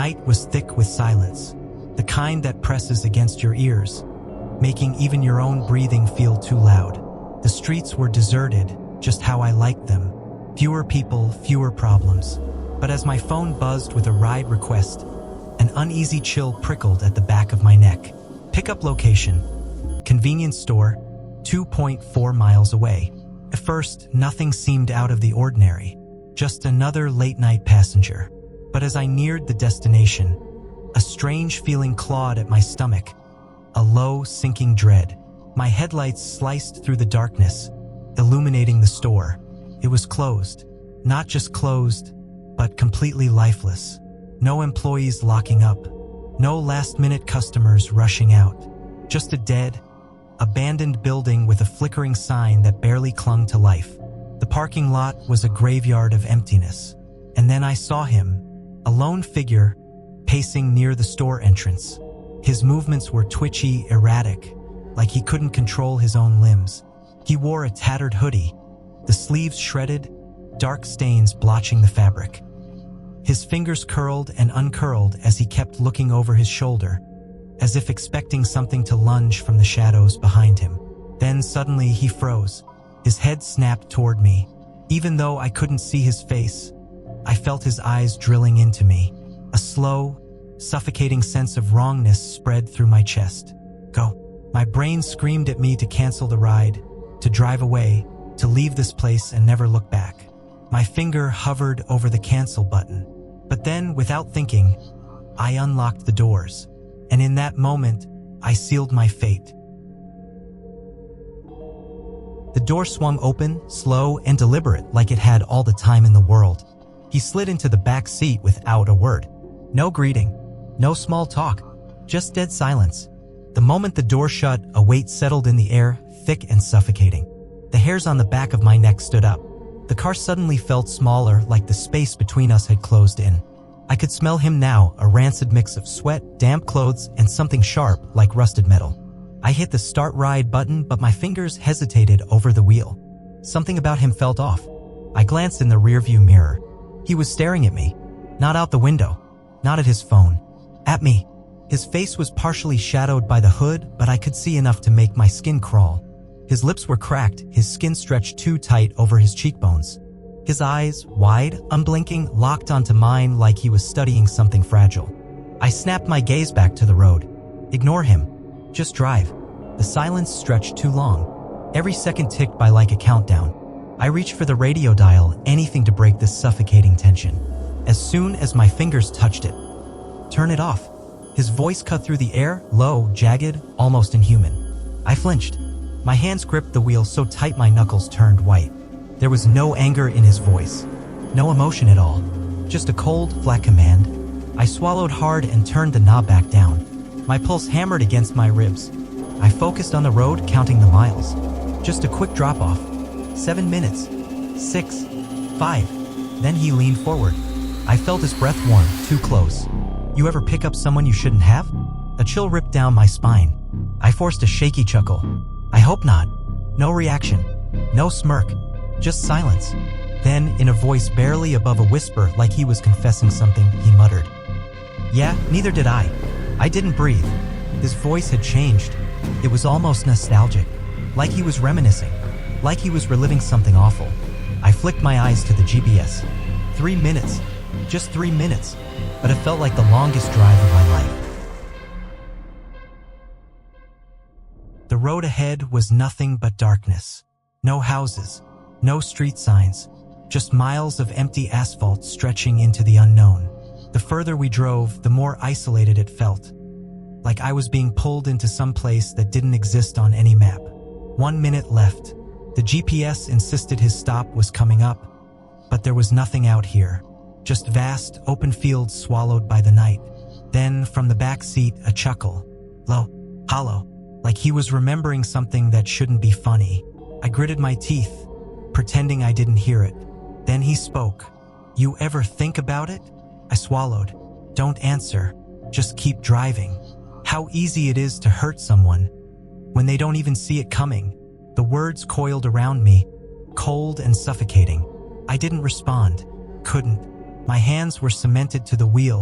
night was thick with silence, the kind that presses against your ears, making even your own breathing feel too loud. The streets were deserted, just how I liked them. Fewer people, fewer problems. But as my phone buzzed with a ride request, an uneasy chill prickled at the back of my neck. Pickup location: convenience store, 2.4 miles away. At first, nothing seemed out of the ordinary, just another late-night passenger. But as I neared the destination, a strange feeling clawed at my stomach, a low, sinking dread. My headlights sliced through the darkness, illuminating the store. It was closed. Not just closed, but completely lifeless. No employees locking up. No last-minute customers rushing out. Just a dead, abandoned building with a flickering sign that barely clung to life. The parking lot was a graveyard of emptiness. And then I saw him, a lone figure, pacing near the store entrance. His movements were twitchy, erratic, like he couldn't control his own limbs. He wore a tattered hoodie, the sleeves shredded, dark stains blotching the fabric. His fingers curled and uncurled as he kept looking over his shoulder, as if expecting something to lunge from the shadows behind him. Then suddenly he froze. His head snapped toward me. Even though I couldn't see his face, I felt his eyes drilling into me. A slow, suffocating sense of wrongness spread through my chest. Go. My brain screamed at me to cancel the ride, to drive away, to leave this place and never look back. My finger hovered over the cancel button. But then, without thinking, I unlocked the doors. And in that moment, I sealed my fate. The door swung open, slow and deliberate, like it had all the time in the world. He slid into the back seat without a word. No greeting, no small talk, just dead silence. The moment the door shut, a weight settled in the air, thick and suffocating. The hairs on the back of my neck stood up. The car suddenly felt smaller, like the space between us had closed in. I could smell him now, a rancid mix of sweat, damp clothes, and something sharp, like rusted metal. I hit the start ride button, but my fingers hesitated over the wheel. Something about him felt off. I glanced in the rearview mirror. He was staring at me. Not out the window. Not at his phone. At me. His face was partially shadowed by the hood, but I could see enough to make my skin crawl. His lips were cracked, his skin stretched too tight over his cheekbones. His eyes, wide, unblinking, locked onto mine like he was studying something fragile. I snapped my gaze back to the road. Ignore him. Just drive. The silence stretched too long. Every second ticked by like a countdown. I reached for the radio dial, anything to break this suffocating tension. As soon as my fingers touched it. Turn it off. His voice cut through the air, low, jagged, almost inhuman. I flinched. My hands gripped the wheel so tight my knuckles turned white. There was no anger in his voice. No emotion at all. Just a cold, flat command. I swallowed hard and turned the knob back down. My pulse hammered against my ribs. I focused on the road, counting the miles. Just a quick drop-off. 7 minutes. 6. 5. Then he leaned forward. I felt his breath warm, too close. You ever pick up someone you shouldn't have? A chill ripped down my spine. I forced a shaky chuckle. I hope not. No reaction. No smirk. Just silence. Then, in a voice barely above a whisper, like he was confessing something, he muttered, "Yeah, neither did I. I didn't breathe." His voice had changed. It was almost nostalgic. Like he was reminiscing. Like he was reliving something awful. I flicked my eyes to the GPS. 3 minutes. Just 3 minutes. But it felt like the longest drive of my life. The road ahead was nothing but darkness. No houses. No street signs. Just miles of empty asphalt stretching into the unknown. The further we drove, the more isolated it felt. Like I was being pulled into some place that didn't exist on any map. 1 minute left. The GPS insisted his stop was coming up, but there was nothing out here. Just vast, open fields swallowed by the night. Then, from the back seat, a chuckle. Low, hollow, like he was remembering something that shouldn't be funny. I gritted my teeth, pretending I didn't hear it. Then he spoke. "You ever think about it?" I swallowed. "Don't answer. Just keep driving." How easy it is to hurt someone when they don't even see it coming. The words coiled around me, cold and suffocating. I didn't respond. Couldn't. My hands were cemented to the wheel,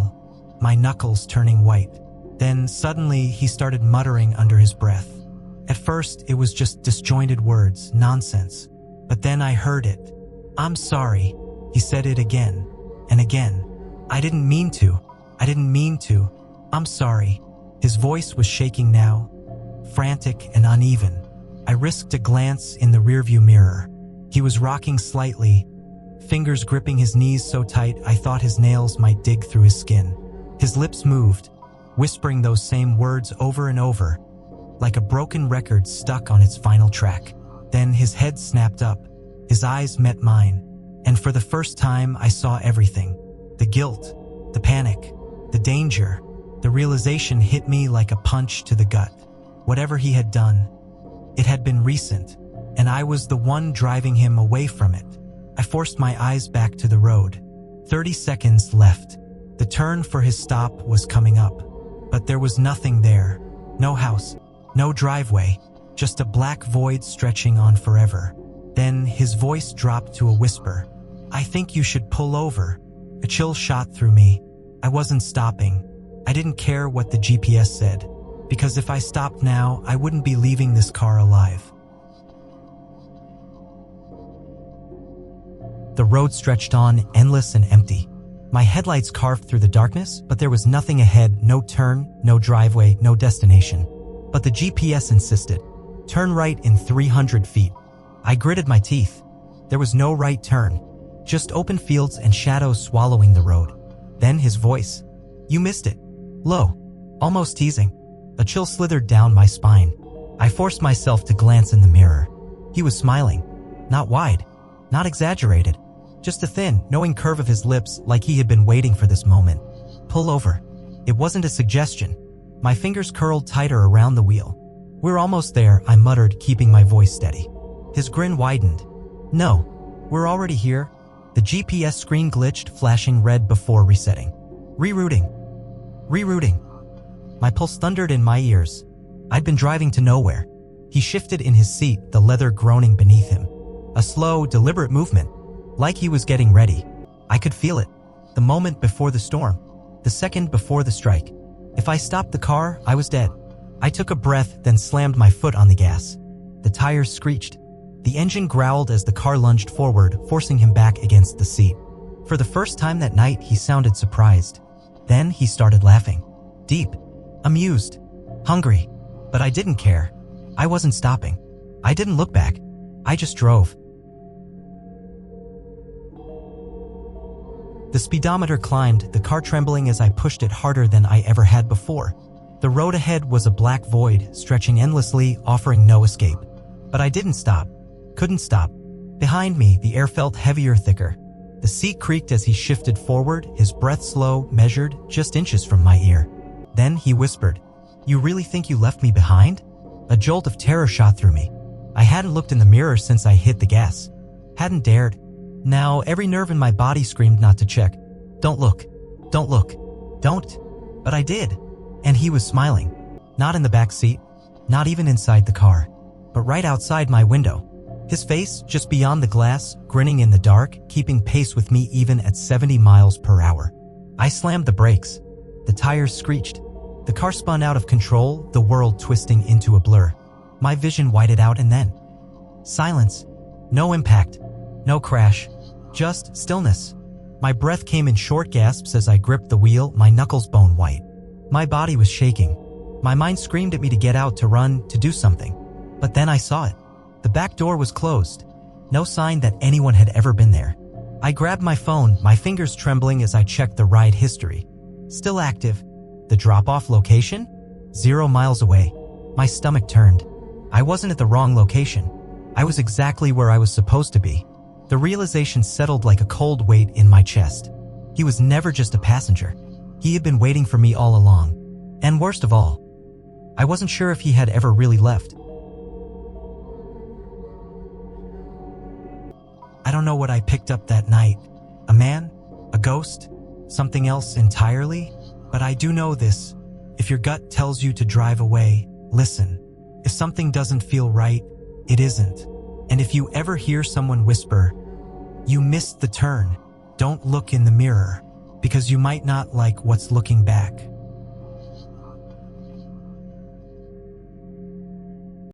my knuckles turning white. Then suddenly he started muttering under his breath. At first it was just disjointed words, nonsense. But then I heard it. "I'm sorry." He said it again and again. "I didn't mean to. I didn't mean to. I'm sorry." His voice was shaking now, frantic and uneven. I risked a glance in the rearview mirror. He was rocking slightly, fingers gripping his knees so tight I thought his nails might dig through his skin. His lips moved, whispering those same words over and over, like a broken record stuck on its final track. Then his head snapped up, his eyes met mine, and for the first time I saw everything. The guilt, the panic, the danger, the realization hit me like a punch to the gut. Whatever he had done, it had been recent, and I was the one driving him away from it. I forced my eyes back to the road. 30 seconds left. The turn for his stop was coming up, but there was nothing there. No house, no driveway, just a black void stretching on forever. Then his voice dropped to a whisper. "I think you should pull over." A chill shot through me. I wasn't stopping. I didn't care what the GPS said, because if I stopped now, I wouldn't be leaving this car alive. The road stretched on, endless and empty. My headlights carved through the darkness, but there was nothing ahead, no turn, no driveway, no destination. But the GPS insisted. Turn right in 300 feet. I gritted my teeth. There was no right turn, just open fields and shadows swallowing the road. Then his voice. "You missed it." Low, almost teasing. A chill slithered down my spine. I forced myself to glance in the mirror. He was smiling. Not wide, not exaggerated. Just a thin, knowing curve of his lips, like he had been waiting for this moment. "Pull over." It wasn't a suggestion. My fingers curled tighter around the wheel. "We're almost there," I muttered, keeping my voice steady. His grin widened. "No, we're already here." The GPS screen glitched, flashing red before resetting. Rerouting. Rerouting. My pulse thundered in my ears. I'd been driving to nowhere. He shifted in his seat, the leather groaning beneath him. A slow, deliberate movement, like he was getting ready. I could feel it. The moment before the storm. The second before the strike. If I stopped the car, I was dead. I took a breath, then slammed my foot on the gas. The tires screeched. The engine growled as the car lunged forward, forcing him back against the seat. For the first time that night, he sounded surprised. Then he started laughing. Deep. Amused. Hungry. But I didn't care. I wasn't stopping. I didn't look back. I just drove. The speedometer climbed, the car trembling as I pushed it harder than I ever had before. The road ahead was a black void, stretching endlessly, offering no escape. But I didn't stop. Couldn't stop. Behind me, the air felt heavier, thicker. The seat creaked as he shifted forward, his breath slow, measured, just inches from my ear. Then he whispered, "You really think you left me behind?" A jolt of terror shot through me. I hadn't looked in the mirror since I hit the gas. Hadn't dared. Now, every nerve in my body screamed not to check. "Don't look. Don't look. Don't." But I did. And he was smiling. Not in the back seat. Not even inside the car. But right outside my window. His face, just beyond the glass, grinning in the dark, keeping pace with me even at 70 miles per hour. I slammed the brakes. The tires screeched. The car spun out of control, the world twisting into a blur. My vision whited out and then silence. No impact. No crash. Just stillness. My breath came in short gasps as I gripped the wheel, my knuckles bone white. My body was shaking. My mind screamed at me to get out, to run, to do something. But then I saw it. The back door was closed. No sign that anyone had ever been there. I grabbed my phone, my fingers trembling as I checked the ride history. Still active. The drop-off location? 0 miles away. My stomach turned. I wasn't at the wrong location. I was exactly where I was supposed to be. The realization settled like a cold weight in my chest. He was never just a passenger. He had been waiting for me all along. And worst of all, I wasn't sure if he had ever really left. I don't know what I picked up that night. A man? A ghost? Something else entirely? But I do know this. If your gut tells you to drive away, listen. If something doesn't feel right, it isn't. And if you ever hear someone whisper, "You missed the turn," don't look in the mirror. because you might not like what's looking back.